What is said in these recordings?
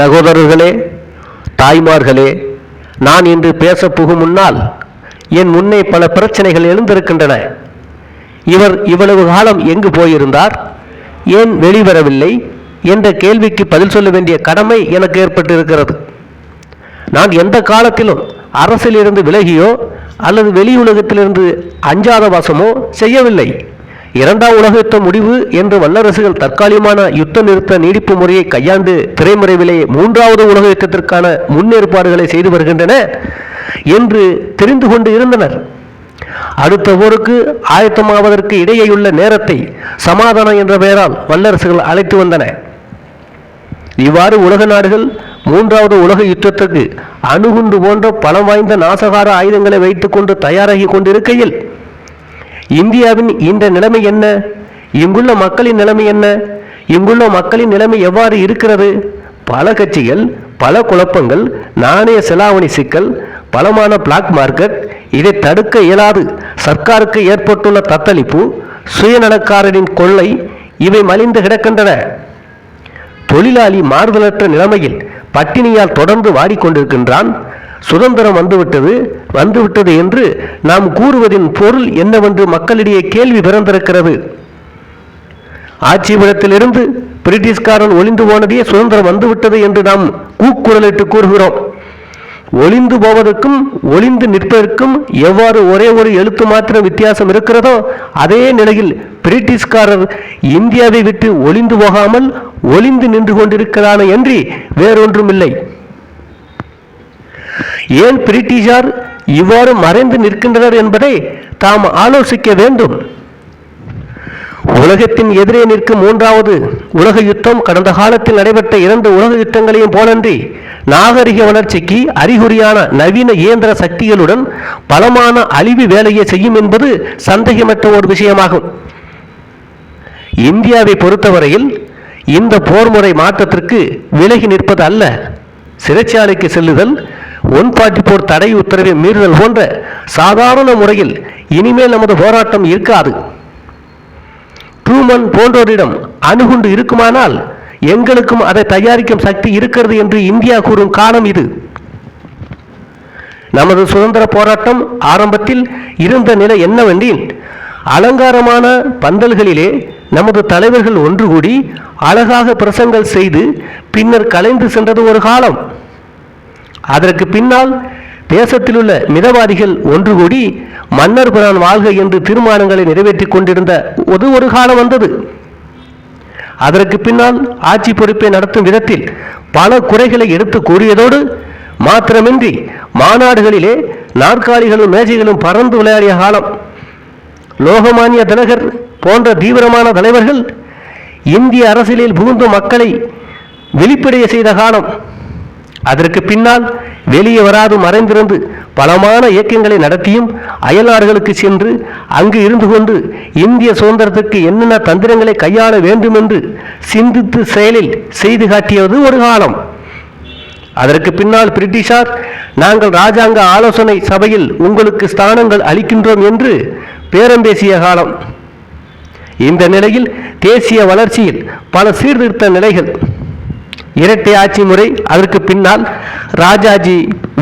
சகோதரர்களே, தாய்மார்களே, நான் இன்று பேச புகும் முன்னால் என் முன்னே பல பிரச்சனைகள் எழுந்திருக்கின்றன. இவர் இவ்வளவு காலம் எங்கு போயிருந்தார், ஏன் வெளிவரவில்லை என்ற கேள்விக்கு பதில் சொல்ல வேண்டிய கடமை எனக்கு ஏற்பட்டிருக்கிறது. நான் எந்த காலத்திலும் அரசிலிருந்து விலகியோ அல்லது வெளியுலகத்திலிருந்து அஞ்சாத வாசமோ செய்யவில்லை. இரண்டாம் உலக யுத்த முடிவு என்று வல்லரசுகள் தற்காலிகமான யுத்த நிறுத்த நீடிப்பு முறையை கையாண்டு திரைமறைவிலே மூன்றாவது உலக யுத்தத்திற்கான முன்னேற்பாடுகளை செய்து வருகின்றன என்று தெரிந்து கொண்டு இருந்தனர். அடுத்த போருக்கு ஆயத்தமாவதற்கு இடையேயுள்ள நேரத்தை சமாதானம் என்ற பெயரால் வல்லரசுகள் அழைத்து வந்தன. இவ்வாறு உலக நாடுகள் மூன்றாவது உலக யுத்தத்திற்கு அணுகுண்டு போன்ற பலம் வாய்ந்த நாசகார ஆயுதங்களை வைத்துக் கொண்டு தயாராகி கொண்டிருக்கையில் இந்தியாவின் இந்த நிலைமை என்ன, இங்குள்ள மக்களின் நிலைமை என்ன, இங்குள்ள மக்களின் நிலைமை எவ்வாறு இருக்கிறது? பல கட்சிகள், பல குழப்பங்கள், நாணய செலாவணி சிக்கல், பலமான பிளாக் மார்க்கெட், இதை தடுக்க இயலாது சர்க்காருக்கு ஏற்பட்டுள்ள தத்தளிப்பு, சுயநலக்காரரின் கொள்ளை, இவை மலிந்து கிடக்கின்றன. தொழிலாளி மாறுதலற்ற நிலைமையில் பட்டினியால் தொடர்ந்து வாடிக்கொண்டிருக்கின்றான். சுதந்திரம் வந்துவிட்டது என்று நாம் கூறுவதின் பொருள் என்னவென்று மக்களிடையே கேள்வி பிறந்திருக்கிறது. ஆட்சிபுரத்திலிருந்து பிரிட்டிஷ்காரன் ஒளிந்து போனதே சுதந்திரம் வந்துவிட்டது என்று நாம் கூக்குரலிட்டு கூறுகிறோம். ஒளிந்து போவதற்கும் ஒளிந்து நிற்பதற்கும் எவ்வாறு ஒரே ஒரு எழுத்து மாத்திரம் வித்தியாசம் இருக்கிறதோ அதே நிலையில் பிரிட்டிஷ்காரர் இந்தியாவை விட்டு ஒளிந்து போகாமல் ஒளிந்து நின்று கொண்டிருக்கிறான என்று வேறொன்றுமில்லை. ஏன் பிரிட்டிஷார் இவ்வாறு மறைந்து நிற்கின்றனர் என்பதை தாம் ஆலோசிக்க வேண்டும். உலகத்தின் எதிரே நிற்கும் மூன்றாவது உலக யுத்தம் கடந்த காலத்தில் நடைபெற்ற 2 உலக யுத்தங்களையும் போலன்றி நாகரிக வளர்ச்சிக்கு அறிகுறியான நவீன இயந்திர சக்திகளுடன் பலமான அழிவு வேலையை செய்யும் என்பது சந்தேகமற்ற ஒரு விஷயமாகும். இந்தியாவை பொறுத்தவரையில் இந்த போர்முறை மாற்றத்திற்கு விலகி நிற்பது அல்ல, சிறைச்சாலைக்கு செல்லுதல், 144 தடை உத்தரவை மீறுதல் போன்ற சாதாரண முறையில் இனிமேல் நமது போராட்டம் இருக்காது. ட்ரூமன் போன்றோரிடம் அணுகுண்டு இருக்குமானால் எங்களுக்கும் அதை தயாரிக்கும் சக்தி இருக்கிறது என்று இந்தியா கூறும் காலம் இது. நமது சுதந்திர போராட்டம் ஆரம்பத்தில் இருந்த நிலை என்னவென்றில், அலங்காரமான பந்தல்களிலே நமது தலைவர்கள் ஒன்று கூடி அழகாக பிரசங்கள் செய்து பின்னர் கலைந்து சென்றது ஒரு காலம். அதற்கு பின்னால் தேசத்தில் உள்ள மிதவாதிகள் ஒன்று கூடி மன்னர் பிரான் வாழ்க என்று தீர்மானங்களை நிறைவேற்றிக் கொண்டிருந்த ஒரு காலம் வந்தது. அதற்கு பின்னால் ஆட்சி பொறுப்பை நடத்தும் விதத்தில் பல குறைகளை எடுத்து கூறியதோடு மாத்திரமின்றி மாநாடுகளிலே நாற்காலிகளும் மேஜைகளும் பறந்து விளையாடிய காலம். லோகமானிய திலகர் போன்ற தீவிரமான தலைவர்கள் இந்திய அரசியலில் புகுந்து மக்களை வெளிப்படைய செய்த காலம். அதற்கு பின்னால் வெளியே வராது மறைந்திருந்து பலமான இயக்கங்களை நடத்தியும் அயல்நாடுகளுக்கு சென்று அங்கு இருந்து கொண்டு இந்திய சுதந்திரத்திற்கு என்னென்ன தந்திரங்களை கையாள வேண்டும் என்று சிந்தித்து செயலில் செய்து காட்டியது ஒரு காலம். அதற்கு பின்னால் பிரிட்டிஷார் நாங்கள் ராஜாங்க ஆலோசனை சபையில் உங்களுக்கு ஸ்தானங்கள் அளிக்கின்றோம் என்று பேரம் பேசிய காலம். இந்த நிலையில் தேசிய வளர்ச்சியில் பல சீர்திருத்த நிலைகள், இரட்டை ஆட்சி முறை, அதற்கு பின்னால் ராஜாஜி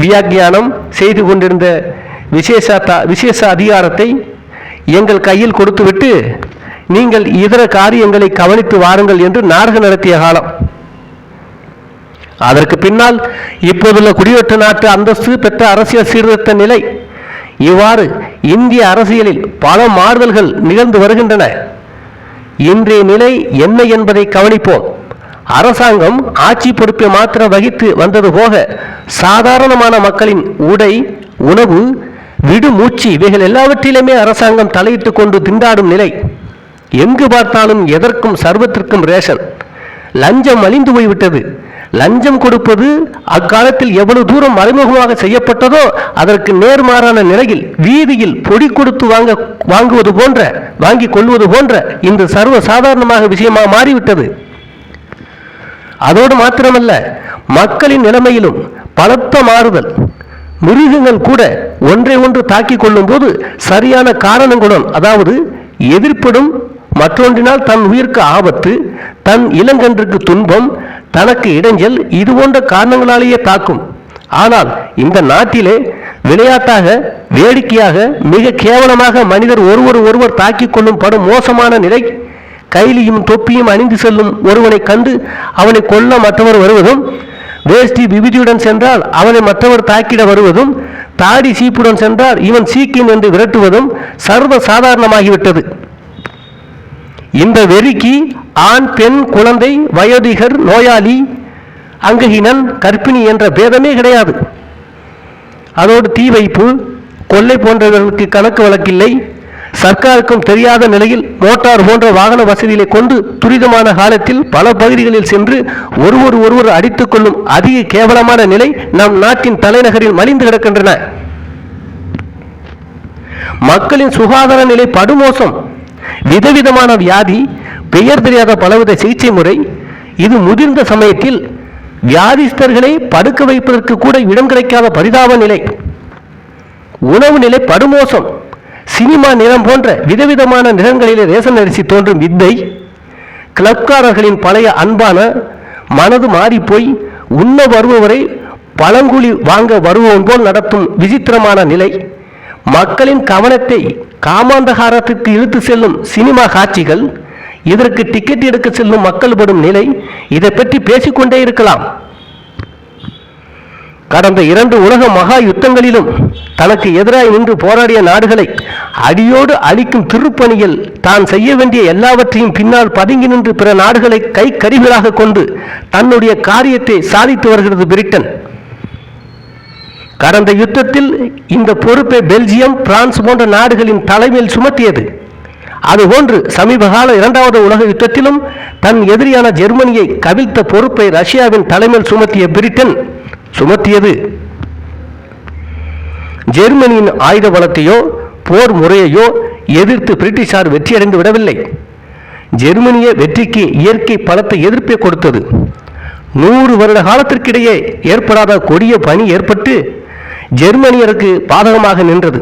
வியாக்கியானம் செய்து கொண்டிருந்த விசேஷ அதிகாரத்தை எங்கள் கையில் கொடுத்துவிட்டு நீங்கள் இதர காரியங்களை கவனித்து வாருங்கள் என்று நாடகம் நடத்திய காலம். அதற்கு பின்னால் இப்போதுள்ள குடியேற்ற நாட்டு அந்தஸ்து பெற்ற அரசியல் சீர்திருத்த நிலை, இவ்வாறு இந்திய அரசியலில் பல மாறுதல்கள் நிகழ்ந்து வருகின்றன. இன்றைய நிலை என்ன என்பதை கவனிப்போம். அரசாங்கம் ஆட்சி பொறுப்பை மாத்திரம் வகித்து வந்தது போக சாதாரணமான மக்களின் உடை, உணவு, விடு மூச்சு இவைகள் எல்லாவற்றிலுமே அரசாங்கம் தலையிட்டு கொண்டு திண்டாடும் நிலை. எங்கு பார்த்தாலும் எதற்கும் சர்வத்திற்கும் ரேஷன். லஞ்சம் அழிந்து போய்விட்டது. லஞ்சம் கொடுப்பது அக்காலத்தில் எவ்வளவு தூரம் மறைமுகமாக செய்யப்பட்டதோ அதற்கு நேர்மாறான நிலையில் வீதியில் பொடி கொடுத்து வாங்குவது போன்ற வாங்கி கொள்வது போன்ற இந்த சர்வ சாதாரணமாக விஷயமாக மாறிவிட்டது. அதோடு மாத்திரமல்ல, மக்களின் நிலைமையிலும் பலத்த மாறுதல். மிருகங்கள் கூட ஒன்றை ஒன்று தாக்கிக் கொள்ளும் போது சரியான காரணங்களுடன், அதாவது எதிர்ப்படும் மற்றொன்றினால் தன் உயிருக்கு ஆபத்து, தன் இளங்கன்றுக்கு துன்பம், தனக்கு இடைஞ்சல் இதுபோன்ற காரணங்களாலேயே தாக்கும். ஆனால் இந்த நாட்டிலே விளையாட்டாக, வேடிக்கையாக, மிக கேவலமாக மனிதர் ஒருவர் தாக்கிக் கொள்ளும் படும் மோசமான நிலை, கைலியும் தொப்பியும் அணிந்து செல்லும் ஒருவனை கண்டு அவனை கொல்ல மற்றவர் வருவதும், வேஷ்டி விபூதியுடன் சென்றால் அவனை மற்றவர் தாக்கிட வருவதும், தாடி சீப்புடன் சென்றால் இவன் சீக்கின் என்று விரட்டுவதும் சர்வ சாதாரணமாகிவிட்டது. இந்த வெறிக்கு ஆண், பெண், குழந்தை, வயோதிகர், நோயாளி, அங்கஹீனன், கர்ப்பிணி என்ற பேதமே கிடையாது. அதோடு தீ வைப்பு, கொள்ளை போன்றவர்களுக்கு கணக்கு வழக்கில்லை. சர்க்காருக்கும் தெரியாத நிலையில் மோட்டார் போன்ற வாகன வசதிகளை கொண்டு துரிதமான காலத்தில் பல பகுதிகளில் சென்று ஒருவர் அடித்துக் கொள்ளும் அதிக கேவலமான நிலை நம் நாட்டின் தலைநகரில் மலிந்து கிடக்கின்றன. மக்களின் சுகாதார நிலை படுமோசம். விதவிதமான வியாதி, பெயர் தெரியாத பலவித சிகிச்சை முறை. இது முதிர்ந்த சமயத்தில் வியாதிஸ்தர்களை படுக்க வைப்பதற்கு கூட இடம் கிடைக்காத பரிதாப நிலை. உணவு நிலை படுமோசம். சினிமா நிறம் போன்ற விதவிதமான நிறங்களிலே ரேஷன் அரிசி தோன்றும் வித்தை. கிளப்காரர்களின் பழைய அன்பான மனது மாறிப்போய் உண்ண வருபவரை பழங்குழி வாங்க வருவோம் போல் நடத்தும் விசித்திரமான நிலை. மக்களின் கவனத்தை காமாந்தகாரத்திற்கு இழுத்து செல்லும் சினிமா காட்சிகள், இதற்கு டிக்கெட் எடுக்க செல்லும் மக்கள் படும் நிலை, இதை பற்றி பேசிக்கொண்டே இருக்கலாம். கடந்த 2 உலக மகா யுத்தங்களிலும் தனக்கு எதிராக நின்று போராடிய நாடுகளை அடியோடு அழிக்கும் திருப்பணியில் தான் செய்ய வேண்டிய எல்லாவற்றையும் பின்னால் பதுங்கி நின்று பிற நாடுகளை கை கருவிகளாக கொண்டு தன்னுடைய காரியத்தை சாதித்து வருகிறது பிரிட்டன். கடந்த யுத்தத்தில் இந்த பொறுப்பை பெல்ஜியம், பிரான்ஸ் போன்ற நாடுகளின் தலைமையில் சுமத்தியது. அதுபோன்று சமீபகால 2வது உலக யுத்தத்திலும் தன் எதிரியான ஜெர்மனியை கவிழ்த்த பொறுப்பை ரஷ்யாவின் தலைமையில் சுமத்திய பிரிட்டன் சுமத்தியது. ஜெர்மனியின் ஆயுத பலத்தையோ போர் முறையையோ எதிர்த்து பிரிட்டிஷார் வெற்றியடைந்து விடவில்லை. ஜெர்மனிய வெற்றிக்கு இயற்கை பலத்தை எதிர்ப்பே கொடுத்தது. 100 வருட காலத்திற்கிடையே ஏற்படாத கொடிய பணி ஏற்பட்டு ஜெர்மனியருக்கு பாதகமாக நின்றது.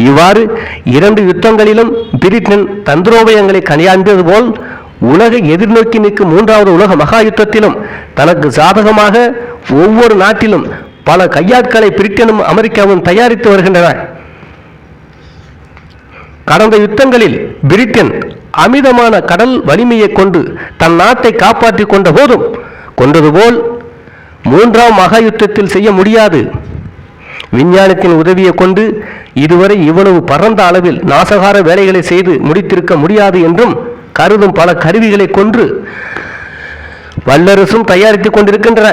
இவ்வாறு 2 யுத்தங்களிலும் பிரிட்டன் தந்திரோபயங்களை கையாண்டது போல் உலகை எதிர்நோக்கி நிற்கும் 3வது உலக மகா யுத்தத்திலும் தனக்கு சாதகமாக ஒவ்வொரு நாட்டிலும் பல கையாட்களை பிரிட்டனும் அமெரிக்காவும் தயாரித்து வருகின்றன. கடந்த யுத்தங்களில் பிரிட்டன் அமிதமான கடல் வலிமையை கொண்டு தன் நாட்டை காப்பாற்றிக் கொண்ட போதும் கொண்டது போல் 3ஆம் மகா யுத்தத்தில் செய்ய முடியாது. விஞ்ஞானத்தின் உதவியை கொண்டு இதுவரை இவ்வளவு பரந்த அளவில் நாசகார வேலைகளை செய்து முடித்திருக்க முடியாது என்றும் கருதும் பல கருவிகளை கொன்று வல்லரசும் தயாரித்துக் கொண்டிருக்கின்றன.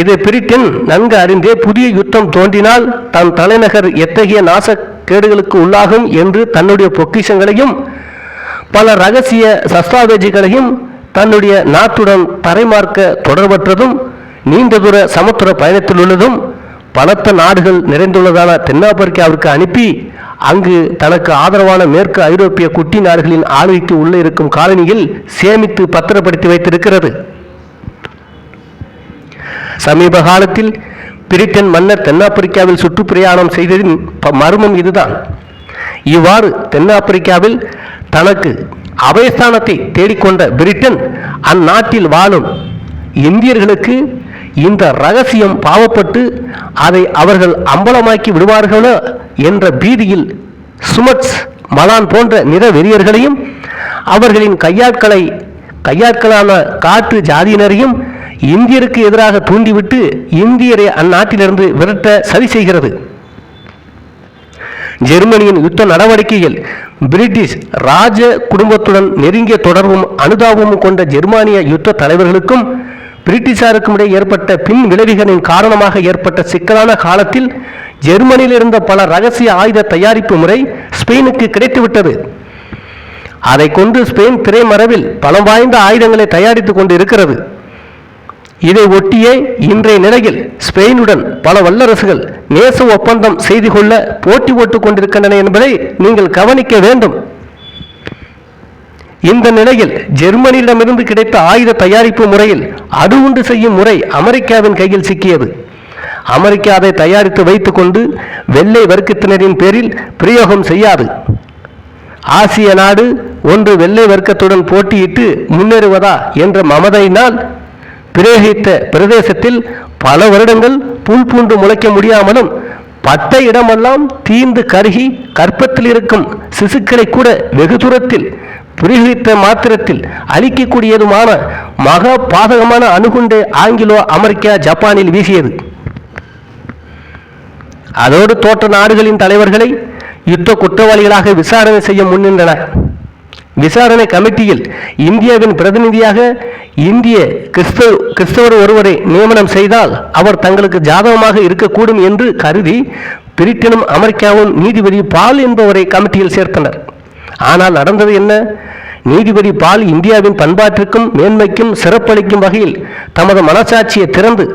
இதை பிரிட்டன் நன்கு அறிந்தே புதிய யுத்தம் தோன்றினால் தன் தலைநகர் எத்தகைய நாசக்கேடுகளுக்கு உள்ளாகும் என்று தன்னுடைய பொக்கிஷங்களையும் பல இரகசிய சஸ்தாவேஜிகளையும் தன்னுடைய நாட்டுடன் தரைமார்க்க தொடர்பற்றதும் நீண்ட தூர சமுத்திர பயணத்தில் உள்ளதும் பலத்த நாடுகள் நிறைந்துள்ளதான தென்னாப்பிரிக்காவிற்கு அனுப்பி அங்கு தனக்கு ஆதரவான மேற்கு ஐரோப்பிய குட்டி நாடுகளின் ஆளுகைக்கு உள்ளே இருக்கும் காலனியில் சேமித்து பத்திரப்படுத்தி வைத்திருக்கிறது. சமீப காலத்தில் பிரிட்டன் மன்னர் தென்னாப்பிரிக்காவில் சுற்றுப்பிரயாணம் செய்ததின் மர்மம் இதுதான். இவ்வாறு தென்னாப்பிரிக்காவில் தனக்கு அபயஸ்தானத்தை தேடிக்கொண்ட பிரிட்டன் அந்நாட்டில் வாழும் இந்தியர்களுக்கு இந்த ரகசியம் பாவப்பட்டு அதை அவர்கள் அம்பலமாக்கி விடுவார்களோ என்ற பீதியில் சுமட்ஸ், மலான் போன்ற நிற வெறியர்களையும் அவர்களின் கையாட்களான காட்டு ஜாதியினரையும் இந்தியருக்கு எதிராக தூண்டிவிட்டு இந்தியரை அந்நாட்டிலிருந்து விரட்ட சதி செய்கிறது. ஜெர்மனியின் யுத்த நடவடிக்கையில் பிரிட்டிஷ் ராஜ குடும்பத்துடன் நெருங்கிய தொடர்பும் அனுதாபமும் கொண்ட ஜெர்மானிய யுத்த தலைவர்களுக்கும் பிரிட்டிஷாருக்கும் இடையே ஏற்பட்ட பின் விளைவுகளின் காரணமாக ஏற்பட்ட சிக்கலான காலத்தில் ஜெர்மனியில் இருந்த பல ரகசிய ஆயுத தயாரிப்பு முறை ஸ்பெயினுக்கு கிடைத்துவிட்டது. அதை கொண்டு ஸ்பெயின் திரைமறைவில் பலம் வாய்ந்த ஆயுதங்களை தயாரித்துக் கொண்டு இருக்கிறது. இதை ஒட்டியே இன்றைய நிலையில் ஸ்பெயினுடன் பல வல்லரசுகள் நேச ஒப்பந்தம் செய்து கொள்ள போட்டி போட்டுக் கொண்டிருக்கின்றன என்பதை நீங்கள் கவனிக்க வேண்டும். இந்த நிலையில் ஜெர்மனியிடமிருந்து கிடைத்த ஆயுத தயாரிப்பு முறையில் அணுகுண்டு செய்யும் முறை அமெரிக்காவின் கையில் சிக்கியது. அமெரிக்கா அதை தயாரித்து வைத்துக் கொண்டு வெள்ளை வர்க்கத்தினரின் பேரில் பிரயோகம் செய்யாது. ஆசிய நாடு ஒன்று வெள்ளை வர்க்கத்துடன் போட்டியிட்டு முன்னேறுவதா என்ற மமதையினால் பிரயோகித்த பிரதேசத்தில் பல வருடங்கள் புல் பூண்டு முளைக்க முடியாமலும் பட்ட இடமெல்லாம் தீந்து கருகி கற்பத்தில் இருக்கும் சிசுக்களை கூட வெகு தூரத்தில் பிரயோகித்த மாத்திரத்தில் அழிக்கக்கூடியதுமான மகா பாதகமான அணுகுண்டை ஆங்கிலோ அமெரிக்கா ஜப்பானில் வீசியது. அதோடு தோற்ற நாடுகளின் தலைவர்களை யுத்த குற்றவாளிகளாக விசாரணை செய்ய முன்னின்றன. விசாரணை கமிட்டியில் இந்தியாவின் பிரதிநிதியாக இந்திய கிறிஸ்தவர் ஒருவரை நியமனம் செய்தால் அவர் தங்களுக்கு ஜாதகமாக இருக்கக்கூடும் என்று கருதி பிரிட்டனும் அமெரிக்காவும் நீதிபதி பால் என்பவரை கமிட்டியில் சேர்த்தனர். ஆனால் நடந்தது என்ன? நீதிபதி பால் இந்தியாவின் பண்பாட்டிற்கும் மேன்மைக்கும் சிறப்பளிக்கும் வகையில் தமது மனசாட்சியை திறந்து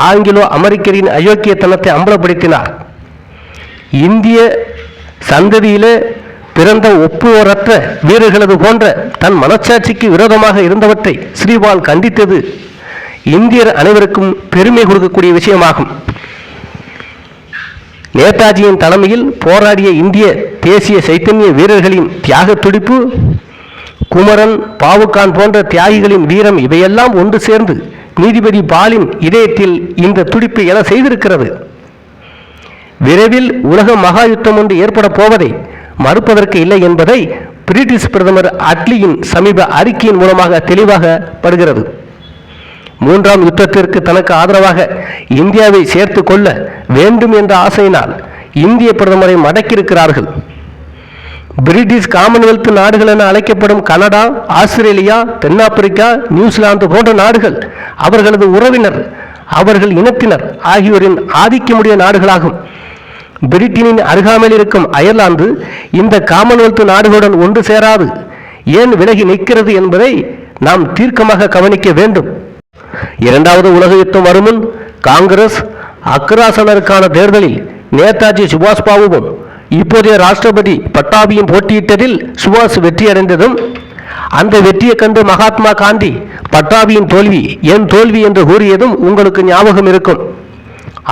ஆங்கிலோ அமெரிக்கரின் அயோக்கியத்தனத்தை அம்பலப்படுத்தினார். இந்திய சந்ததியிலே பிறந்த ஒப்புவரற்ற வீரர்களது போன்ற தன் மனச்சாட்சிக்கு விரோதமாக இருந்தவற்றை ஸ்ரீபால் கண்டித்தது இந்தியர் அனைவருக்கும் பெருமை கொடுக்கக்கூடிய விஷயமாகும். நேதாஜியின் தலைமையில் போராடிய இந்திய தேசிய சைத்தன்ய வீரர்களின் தியாக துடிப்பு, குமரன், பாவுகான் போன்ற தியாகிகளின் வீரம் இவையெல்லாம் ஒன்று சேர்ந்து நீதிபதி பாலின் இதயத்தில் இந்த துடிப்பை என செய்திருக்கிறது. விரைவில் உலக மகா யுத்தம் ஒன்று ஏற்பட போவதை மறுப்பதற்கு இல்லை என்பதை பிரிட்டிஷ் பிரதமர் அட்லியின் சமீப அறிக்கையின் மூலமாக தெளிவாக படுகிறது. மூன்றாம் யுத்தத்திற்கு தனக்கு ஆதரவாக இந்தியாவை சேர்த்து கொள்ள வேண்டும் என்ற ஆசையினால் இந்திய பிரதமரை மடக்கியிருக்கிறார்கள். பிரிட்டிஷ் காமன்வெல்த் நாடுகள் என அழைக்கப்படும் கனடா, ஆஸ்திரேலியா, தென்னாப்பிரிக்கா, நியூசிலாந்து போன்ற நாடுகள் அவர்களது உறவினர், அவர்கள் இனத்தினர் ஆகியோரின் ஆதிக்கமுடைய நாடுகளாகும். பிரிட்டனின் அருகாமையில் இருக்கும் அயர்லாந்து இந்த காமன்வெல்த் நாடுகளுடன் ஒன்று சேராது ஏன் விலகி நிற்கிறது என்பதை நாம் தீர்க்கமாக கவனிக்க வேண்டும். இரண்டாவது உலக யுத்தம் வருமுன் காங்கிரஸ் அக்ராசனருக்கான தேர்தலில் நேதாஜி சுபாஷ் பாபுவும் இப்போதைய ராஷ்டிரபதி பட்டாபியும் போட்டியிட்டதில் சுபாஷ் வெற்றியடைந்ததும் அந்த வெற்றியை கண்டு மகாத்மா காந்தி பட்டாபியின் தோல்வி என் தோல்வி என்று கூறியதும் உங்களுக்கு ஞாபகம் இருக்கும்.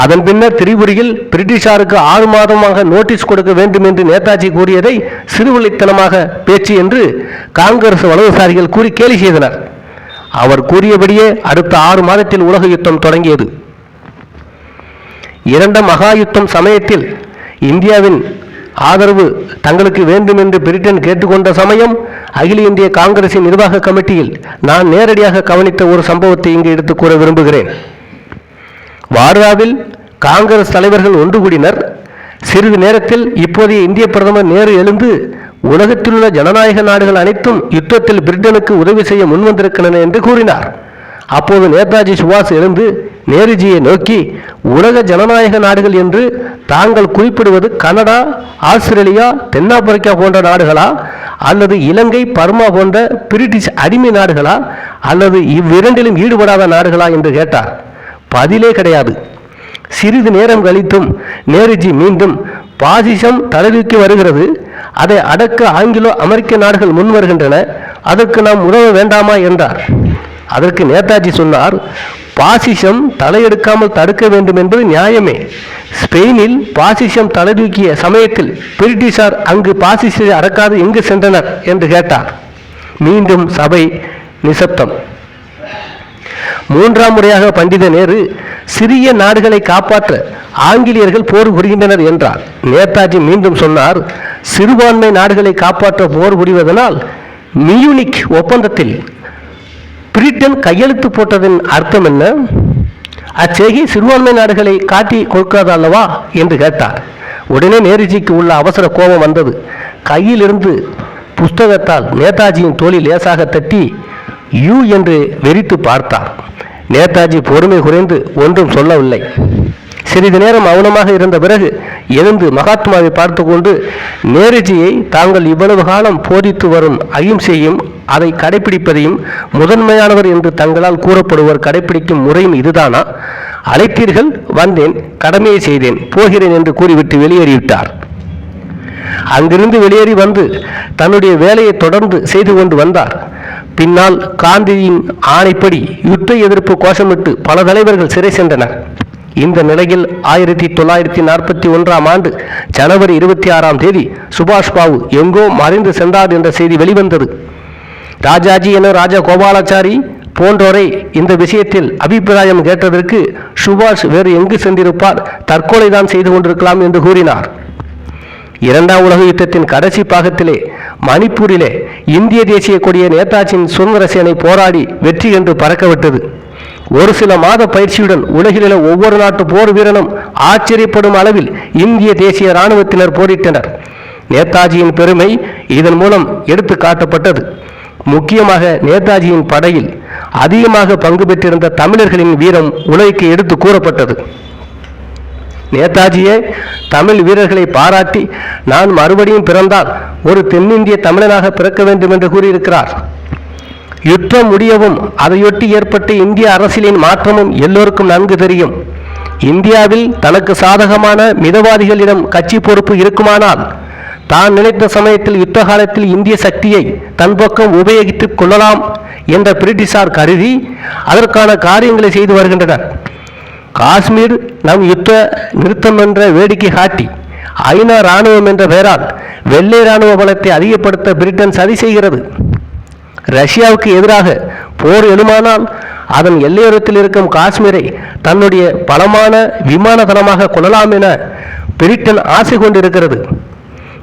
அதன் பின்னர் திரிபுரியில் பிரிட்டிஷாருக்கு 6 மாதமாக நோட்டீஸ் கொடுக்க வேண்டும் என்று நேதாஜி கூறியதை சிறுவில்லைத்தனமாக பேச்சு என்று காங்கிரஸ் வலதுசாரிகள் கூறி கேலி செய்தனர். அவர் கூறியபடியே அடுத்த 6 மாதத்தில் உலக யுத்தம் தொடங்கியது. இரண்டாம் மகா யுத்தம் சமயத்தில் இந்தியாவின் ஆதரவு தங்களுக்கு வேண்டும் என்று பிரிட்டன் கேட்டுக்கொண்ட சமயம் அகில இந்திய காங்கிரசின் நிர்வாக கமிட்டியில் நான் நேரடியாக கவனித்த ஒரு சம்பவத்தை இங்கு எடுத்துக் கூற விரும்புகிறேன். வார்தாவில் காங்கிரஸ் தலைவர்கள் ஒன்று கூடினர். சிறிது நேரத்தில் இப்போதைய இந்திய பிரதமர் நேரு எழுந்து உலகத்தில் உள்ள ஜனநாயக நாடுகள் அனைத்தும் யுத்தத்தில் பிரிட்டனுக்கு உதவி செய்ய முன்வந்திருக்கின்றன என்று கூறினார். அப்போது நேதாஜி சுபாஷ் எழுந்து நேருஜியை நோக்கி, உலக ஜனநாயக நாடுகள் என்று தாங்கள் குறிப்பிடுவது கனடா, ஆஸ்திரேலியா, தென்னாப்பிரிக்கா போன்ற நாடுகளா, அல்லது இலங்கை, பர்மா போன்ற பிரிட்டிஷ் அடிமை நாடுகளா, அல்லது இவ்விரண்டிலும் ஈடுபடாத நாடுகளா என்று கேட்டார். பதிலே கிடையாது. சிறிது நேரம் கழித்தும் நேருஜி மீண்டும் பாசிசம் தலைதூக்கி வருகிறது, அதை அடக்க ஆங்கிலோ அமெரிக்க நாடுகள் முன் வருகின்றன, அதற்கு நாம் உதவ வேண்டாமா என்றார். அதற்கு நேதாஜி சொன்னார், பாசிசம் தலையெடுக்காமல் தடுக்க வேண்டும் என்பது நியாயமே. ஸ்பெயினில் பாசிசம் தலைதூக்கிய சமயத்தில் பிரிட்டிஷார் அங்கு பாசிசத்தை அடக்காது எங்கு சென்றனர் என்று கேட்டார். மீண்டும் சபை நிசப்தம். மூன்றாம் முறையாக பண்டித நேரு, சிறிய நாடுகளை காப்பாற்ற ஆங்கிலேயர்கள் போர் புரிகின்றனர் என்றார். நேதாஜி மீண்டும் சொன்னார், சிறுபான்மை நாடுகளை காப்பாற்ற போர் புரிவதனால் மியூனிக் ஒப்பந்தத்தில் பிரிட்டன் கையெழுத்து போட்டதன் அர்த்தம் என்ன? அச்செய்கை சிறுபான்மை நாடுகளை காட்டி கொடுக்காது அல்லவா என்று கேட்டார். உடனே நேருஜிக்கு உள்ள அவசர கோபம் வந்தது. கையில் இருந்து புஸ்தகத்தால் நேதாஜியின் தோளில் லேசாக தட்டி யூ என்று வெறித்து பார்த்தார். நேதாஜி பொறுமை குறைந்து ஒன்றும் சொல்லவில்லை. சிறிது நேரம் மௌனமாக இருந்த பிறகு எழுந்து மகாத்மாவை பார்த்து கொண்டு, நேருஜியை தாங்கள் இவ்வளவு காலம் போதித்து வரும் அகிம்சையும் அதை கடைபிடிப்பதையும் முதன்மையானவர் என்று தங்களால் கூறப்படுவர் கடைபிடிக்கும் முறையும் இதுதானா? அழைத்தீர்கள், வந்தேன், கடமையை செய்தேன், போகிறேன் என்று கூறிவிட்டு வெளியேறிவிட்டார். அங்கிருந்து வெளியேறி வந்து தன்னுடைய வேலையை தொடர்ந்து செய்து கொண்டு வந்தார். பின்னால் காந்தியின் ஆணைப்படி யுத்த எதிர்ப்பு கோஷமிட்டு பல தலைவர்கள் சிறை சென்றனர். இந்த நிலையில் 1941 ஆண்டு ஜனவரி 26 சுபாஷ் பாபு எங்கோ மறைந்து சென்றார் என்ற செய்தி வெளிவந்தது. ராஜாஜி என ராஜா கோபாலாச்சாரி போன்றோரை இந்த விஷயத்தில் அபிப்பிராயம் கேட்டதற்கு சுபாஷ் வேறு எங்கு சென்றிருப்பார், தற்கொலைதான் செய்து கொண்டிருக்கலாம் என்று கூறினார். இரண்டாம் உலக யுத்தத்தின் கடைசி பாகத்திலே மணிப்பூரிலே இந்திய தேசிய கொடியை நேதாஜியின் சுதந்திர சேனை போராடி வெற்றி என்று பறக்கவிட்டது. ஒரு சில மாத பயிற்சியுடன் உலகிலுள்ள ஒவ்வொரு நாட்டு போர் வீரனும் ஆச்சரியப்படும் அளவில் இந்திய தேசிய இராணுவத்தினர் போரிட்டனர். நேதாஜியின் பெருமை இதன் மூலம் எடுத்து காட்டப்பட்டது. முக்கியமாக நேதாஜியின் படையில் அதிகமாக பங்கு பெற்றிருந்த தமிழர்களின் வீரம் உலகிற்கு எடுத்து கூறப்பட்டது. நேதாஜியே தமிழ் வீரர்களை பாராட்டி, நான் மறுபடியும் பிறந்தால் ஒரு தென்னிந்திய தமிழனாக பிறக்க வேண்டும் என்று கூறியிருக்கிறார். யுத்தம் முடியவும் அதையொட்டி ஏற்பட்ட இந்திய அரசியலின் மாற்றமும் எல்லோருக்கும் நன்கு தெரியும். இந்தியாவில் தனக்கு சாதகமான மிதவாதிகளிடம் கட்சி பொறுப்பு இருக்குமானால் தான் நினைத்த சமயத்தில் யுத்த காலத்தில் இந்திய சக்தியை தன் பக்கம் உபயோகித்துக் கொள்ளலாம் என்ற பிரிட்டிஷார் கருதி அதற்கான காரியங்களை செய்து வருகின்றனர். காஷ்மீர் நம் யுத்த நிறுத்தம் என்ற வேடிக்கை காட்டி ஐநா இராணுவம் என்ற பெயரால் வெள்ளை இராணுவ பலத்தை அதிகப்படுத்த பிரிட்டன் சதி செய்கிறது. ரஷ்யாவுக்கு எதிராக போர் எழுமானால் அதன் எல்லையோரத்தில் இருக்கும் காஷ்மீரை தன்னுடைய பலமான விமான தளமாக கொள்ளலாம் என பிரிட்டன் ஆசை கொண்டிருக்கிறது.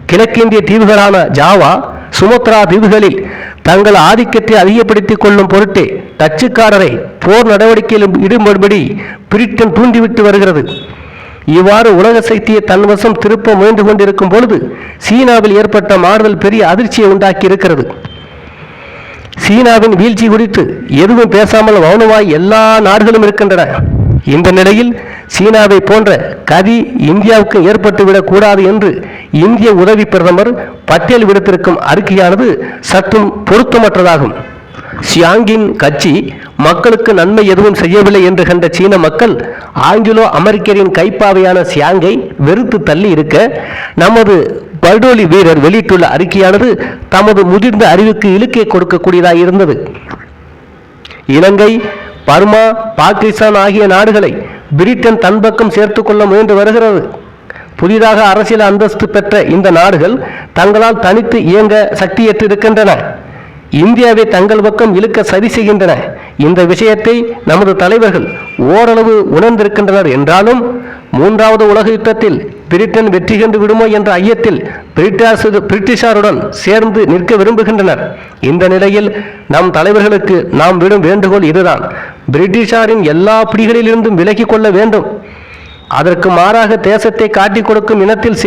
கிழக்கிந்திய தீவுகளான ஜாவா, சுமத்ரா தீவுகளில் தங்கள் ஆதிக்கத்தை அதிகப்படுத்திக் கொள்ளும் பொருட்டே டச்சுக்காரரை போர் நடவடிக்கையில் ஈடுபடும்படி பிரிட்டன் தூண்டிவிட்டு வருகிறது. இவ்வாறு உலக சக்தியை தன்வசம் திருப்ப முயன்று கொண்டிருக்கும் பொழுது சீனாவில் ஏற்பட்ட மாறுதல் பெரிய அதிர்ச்சியை உண்டாக்கி இருக்கிறது. சீனாவின் வீழ்ச்சி குறித்து எதுவும் பேசாமல் மௌனமாய் எல்லா நாடுகளும் இருக்கின்றன. இந்த நிலையில் சீனாவை போன்ற கதி இந்தியாவுக்கு ஏற்பட்டுவிடக் கூடாது என்று இந்திய உதவி பிரதமர் பட்டேல் விடுத்திருக்கும் அறிக்கையானது சற்றும் பொருத்தமற்றதாகும். சியாங்கின் கட்சி மக்களுக்கு நன்மை எதுவும் செய்யவில்லை என்று கண்ட சீன மக்கள் ஆங்கிலோ அமெரிக்கரின் கைப்பாவையான சியாங்கை வெறுத்து தள்ளி இருக்க, நமது பர்டோலி வீரர் வெளியிட்டுள்ள அறிக்கையானது தமது முதிர்ந்த அறிவுக்கு இழுக்கை கொடுக்கக்கூடியதாக இருந்தது. இலங்கை, பர்மா, பாகிஸ்தான் ஆகிய நாடுகளை பிரிட்டன் தன் பக்கம் சேர்த்துக் கொள்ள முயன்று வருகிறது. புதிதாக அரசியல் அந்தஸ்து பெற்ற இந்த நாடுகள் தங்களால் தனித்து இயங்க சக்தியற்றிருக்கின்றன. இந்தியாவை தங்கள் பக்கம் இழுக்க சதி செய்கின்றன. இந்த விஷயத்தை நமது தலைவர்கள் ஓரளவு உணர்ந்திருக்கின்றனர் என்றாலும் மூன்றாவது உலக யுத்தத்தில் பிரிட்டன் வெற்றி கண்டு விடுமோ என்ற ஐயத்தில் பிரிட்டிஷாருடன் சேர்ந்து நிற்க விரும்புகின்றனர். இந்த நிலையில் நம் தலைவர்களுக்கு நாம் விடும் வேண்டுகோள் இதுதான்: பிரிட்டிஷாரின் எல்லா பிடிகளிலிருந்தும் விலகிக் கொள்ள வேண்டும். அதற்கு மாறாக தேசத்தை காட்டிக் கொடுக்கும் இனத்தில்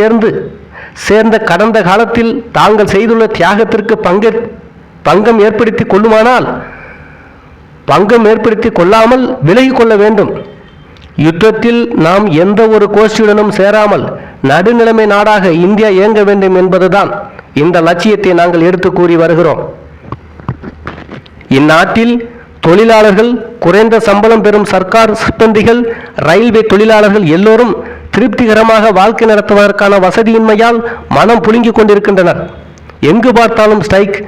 சேர்ந்த கடந்த காலத்தில் தாங்கள் செய்துள்ள தியாகத்திற்கு பங்கம் ஏற்படுத்தி கொள்ளாமல் விலகிக் கொள்ள வேண்டும். யுத்தத்தில் நாம் எந்த ஒரு கோஷ்டியுடனும் சேராமல் நடுநிலைமை நாடாக இந்தியா இயங்க வேண்டும் என்பதுதான் இந்த லட்சியத்தை நாங்கள் எடுத்து கூறி வருகிறோம். இந்நாட்டில் தொழிலாளர்கள், குறைந்த சம்பளம் பெறும் சர்க்கார் சிப்பந்திகள், ரயில்வே தொழிலாளர்கள் எல்லோரும் திருப்திகரமாக வாழ்க்கை நடத்துவதற்கான வசதியின்மையால் மனம் புழுங்கிக் கொண்டிருக்கின்றனர். எங்கு பார்த்தாலும் ஸ்ட்ரைக்,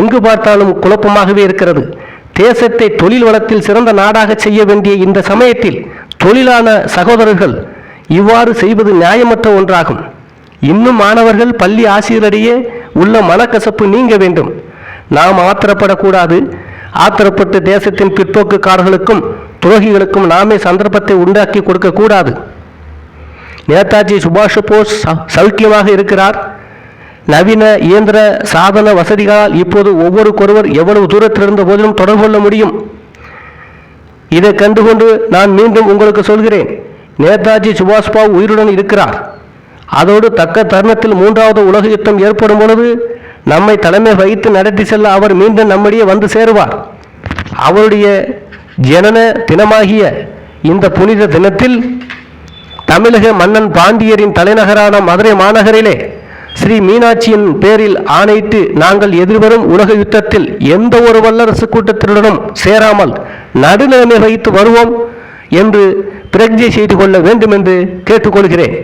எங்கு பார்த்தாலும் குழப்பமாகவே இருக்கிறது. தேசத்தை தொழில் வளத்தில் சிறந்த நாடாக செய்ய வேண்டிய இந்த சமயத்தில் தொழிலான சகோதரர்கள் இவ்வாறு செய்வது நியாயமற்ற ஒன்றாகும். இன்னும் மாணவர்கள், பள்ளி ஆசிரியரிடையே உள்ள மனக்கசப்பு நீங்க வேண்டும். நாம் ஆத்திரப்படக்கூடாது. ஆத்திரப்பட்டு தேசத்தின் பிற்போக்குக்காரர்களுக்கும் துரோகிகளுக்கும் நாமே சந்தர்ப்பத்தை உண்டாக்கி கொடுக்கக்கூடாது. நேதாஜி சுபாஷ் போஸ் சௌக்கியமாக இருக்கிறார். நவீன இயந்திர சாதன வசதிகளால் இப்போது ஒவ்வொருவருக்கொருவர் எவ்வளவு தூரத்தில் இருந்த போதிலும் தொடர்பு கொள்ள முடியும். இதை கண்டுகொண்டு நான் மீண்டும் உங்களுக்கு சொல்கிறேன், நேதாஜி சுபாஷ் பாபு உயிருடன் இருக்கிறார். அதோடு தக்க தருணத்தில் மூன்றாவது உலக யுத்தம் ஏற்படும் பொழுது நம்மை தலைமை வகித்து நடத்தி செல்ல அவர் மீண்டும் நம்மிடையே வந்து சேருவார். அவருடைய ஜனன தினமாகிய இந்த புனித தினத்தில் தமிழக மன்னன் பாண்டியரின் தலைநகரான மதுரை மாநகரிலே ஸ்ரீ மீனாட்சியின் பேரில் ஆணையிட்டு நாங்கள் எதிர்வரும் உலக யுத்தத்தில் எந்த ஒரு வல்லரசு கூட்டத்தினுடனும் சேராமல் நடுநிலைமை வைத்து வருவோம் என்று பிரதிஜை செய்து கொள்ள வேண்டும் என்று கேட்டுக்கொள்கிறேன்.